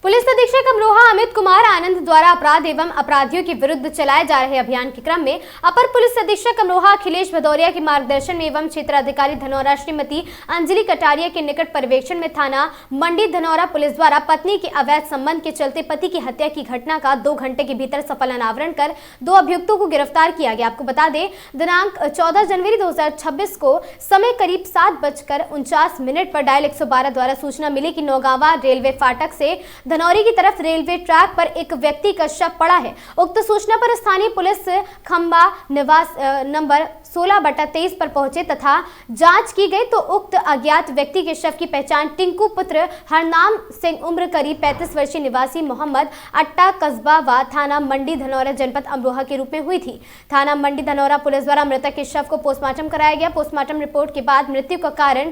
Police अधीक्षक अमरोहा अमित कुमार आनंद द्वारा अपराध एवं अपराधियों के विरुद्ध चलाए जा रहे अभियान के क्रम में अपर पुलिस अधीक्षक अमरोहा अखिलेश भदौरिया के मार्गदर्शन में एवं क्षेत्राधिकारी धनौरा श्रीमती अंजलि कटारिया के निकट पर्यवेक्षण में थाना मंडी धनौरा पुलिस द्वारा पत्नी के अवैध संबंध के चलते पति की हत्या की घटना का 2 घंटे के भीतर सफल अनावरण कर 2 अभियुक्तों को गिरफ्तार किया गया। आपको बता दें, दिनांक 14 जनवरी 2026 को समय करीब 7:49 पर डायल 112 द्वारा सूचना मिली कि नौगावा रेलवे फाटक से धनौरी की तरफ रेलवे ट्रैक पर एक व्यक्ति का शव पड़ा है। उक्त सूचना पर स्थानीय पुलिस खंबा निवास नंबर 16/23 पर पहुंचे तथा जांच की गई तो उक्त अज्ञात व्यक्ति के शव की पहचान टिंकू पुत्र हरनाम सिंह उम्र करीब 35 वर्षीय निवासी मोहम्मद अट्टा कस्बा व थाना मंडी धनौरा जनपद अमरोहा के रूप में हुई थी। थाना मंडी धनौरा पुलिस द्वारा मृतक के शव को पोस्टमार्टम कराया गया। पोस्टमार्टम रिपोर्ट के बाद मृत्यु का कारण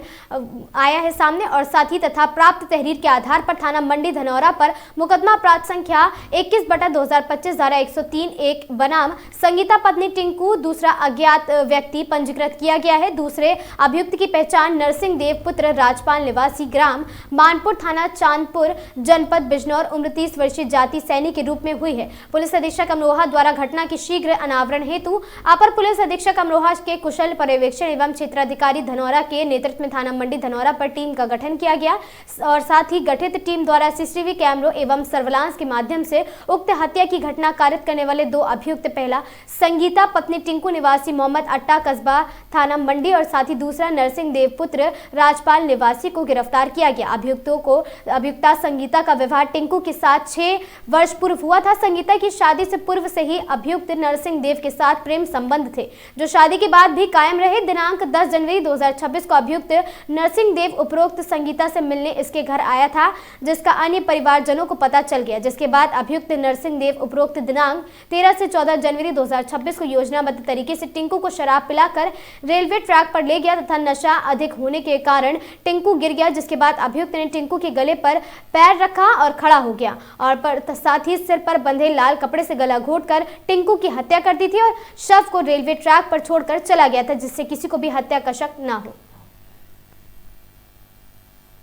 आया है सामने और साथ ही तथा प्राप्त तहरीर के आधार पर थाना मंडी धनौरा पर मुकदमा अपराध संख्या 21/2025 धारा 103(1) बनाम संगीता पत्नी टिंकू दूसरा अज्ञात व्यक्ति पंजीकृत किया गया है। दूसरे अभियुक्त की पहचान नरसिंह देव पुत्र राजपाल निवासी ग्राम मानपुर थाना चांदपुर जनपद बिजनौर उम्र 30 वर्षीय जाति सैनी के रूप में हुई है। पुलिस अधीक्षक अमरोहा द्वारा घटना की शीघ्र अनावरण हेतु अपर पुलिस अधीक्षक अमरोहा के कुशल पर्यवेक्षण एवं क्षेत्राधिकारी धनौरा के नेतृत्व में थाना मंडी धनौरा पर टीम का गठन किया गया और साथ ही गठित टीम द्वारा सीसीटीवी कैमरों एवं सर्विलांस के माध्यम से उक्त हत्या की घटना कारित करने वाले 2 अभियुक्त, पहला संगीता पत्नी टिंकू निवासी मोहम्मद अट्टा कस्बा थाना मंडी और साथ ही दूसरा नरसिंह देव पुत्र राजपाल निवासी को गिरफ्तार किया गया। अभियुक्ता संगीता का विवाह टिंकू के साथ 6 वर्ष पूर्व हुआ था। संगीता की शादी से पूर्व से ही अभियुक्त नरसिंह देव के साथ प्रेम संबंध थे जो शादी के बाद भी कायम रहे। दिनांक 10 जनवरी 2026 को अभियुक्त नरसिंह देव उपरोक्त संगीता से मिलने इसके घर आया था जिसका अन्य परिवारजनों को पता चल गया, जिसके बाद अभियुक्त नरसिंह देव उपरोक्त दिनांक 13 से 14 जनवरी 2026 को योजनाबद्ध तरीके से टिंकू को शराब पिलाकर रेलवे ट्रैक पर ले गया तथा नशा अधिक होने के कारण टिंकू गिर गया, जिसके बाद अभियुक्त ने टिंकू के गले पर पैर रखा और खड़ा हो गया और साथ ही सिर पर बंधे लाल कपड़े से गला घोंटकर टिंकू की हत्या कर दी थी और शव को रेलवे ट्रैक पर छोड़कर चला गया था जिससे किसी को भी हत्या का शक न हो।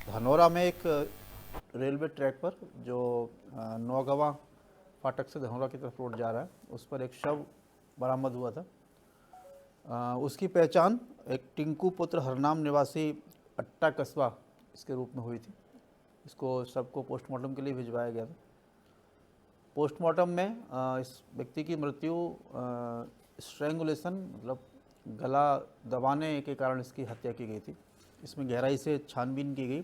धनौरा में एक रेलवे ट्रैक पर जो नौगावा फाटक से धनौरा की तरफ रोड जा रहा है उस पर एक शव बरामद हुआ था। उसकी पहचान एक टिंकू पुत्र हरनाम निवासी अट्टा कस्बा इसके रूप में हुई थी। इसको सबको पोस्टमार्टम के लिए भिजवाया गया था। पोस्टमार्टम में इस व्यक्ति की मृत्यु स्ट्रैंगुलेशन मतलब गला दबाने के कारण इसकी हत्या की गई थी। इसमें गहराई से छानबीन की गई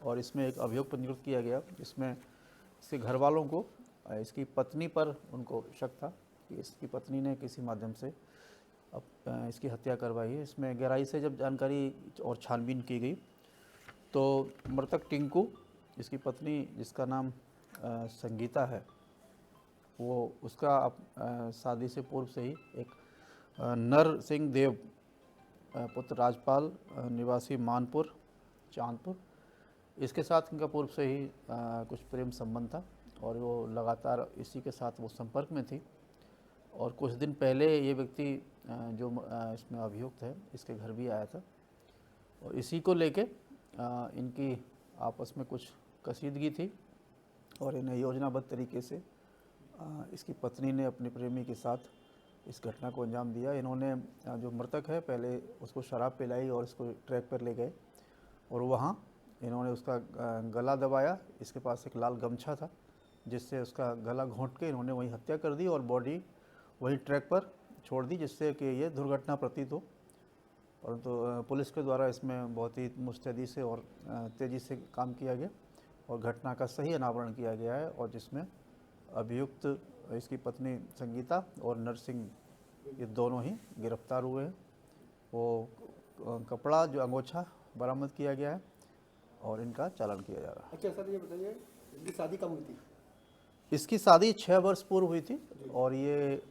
और इसमें एक अभियोग पंजीकृत किया गया। इसमें इसके घर वालों को इसकी पत्नी पर उनको शक था कि इसकी पत्नी ने किसी माध्यम से इसकी हत्या करवाई है। इसमें गहराई से जब जानकारी और छानबीन की गई तो मृतक टिंकू, इसकी पत्नी जिसका नाम संगीता है, वो उसका शादी से पूर्व से ही एक नरसिंह देव पुत्र राजपाल निवासी मानपुर चांदपुर, इसके साथ इनका पूर्व से ही कुछ प्रेम संबंध था और वो लगातार इसी के साथ वो संपर्क में थी। और कुछ दिन पहले ये व्यक्ति जो इसमें अभियुक्त है इसके घर भी आया था और इसी को लेके इनकी आपस में कुछ कशीदगी थी और इन्हें योजनाबद्ध तरीके से इसकी पत्नी ने अपने प्रेमी के साथ इस घटना को अंजाम दिया। इन्होंने जो मृतक है पहले उसको शराब पिलाई और इसको ट्रैक पर ले गए और वहाँ इन्होंने उसका गला दबाया। इसके पास एक लाल गमछा था जिससे उसका गला घोंट के इन्होंने वहीं हत्या कर दी और बॉडी वहीं ट्रैक पर छोड़ दी जिससे कि ये दुर्घटना प्रतीत हो। परंतु पुलिस के द्वारा इसमें बहुत ही मुस्तैदी से और तेज़ी से काम किया गया और घटना का सही अनावरण किया गया है और जिसमें अभियुक्त इसकी पत्नी संगीता और नरसिंह ये दोनों ही गिरफ्तार हुए हैं। वो कपड़ा जो अंगोछा बरामद किया गया है और इनका चालान किया जा रहा है। अच्छा सर, ये बताइए इनकी शादी कब हुई थी? इसकी शादी 6 वर्ष पूर्व हुई थी और ये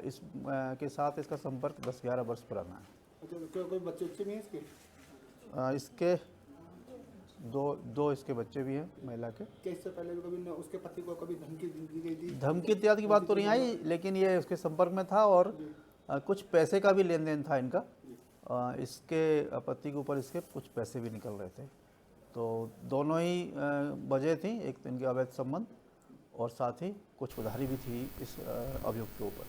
इस के साथ इसका संपर्क 10-11 वर्ष पुराना है। अच्छा, कोई बच्चे भी हैं इसके? इसके दो इसके बच्चे भी हैं महिला के। क्या इससे पहले भी कभी उसके पति को कभी धमकी दी गई थी? धमकी इत्यादि की बात तो नहीं आई, लेकिन ये उसके संपर्क में था और कुछ पैसे का भी लेन देन था इनका। इसके पति के ऊपर इसके कुछ पैसे भी निकल रहे थे। तो दोनों ही वजह थी, एक तो इनके अवैध संबंध और साथ ही कुछ उधारी भी थी इस अभियुक्त के ऊपर।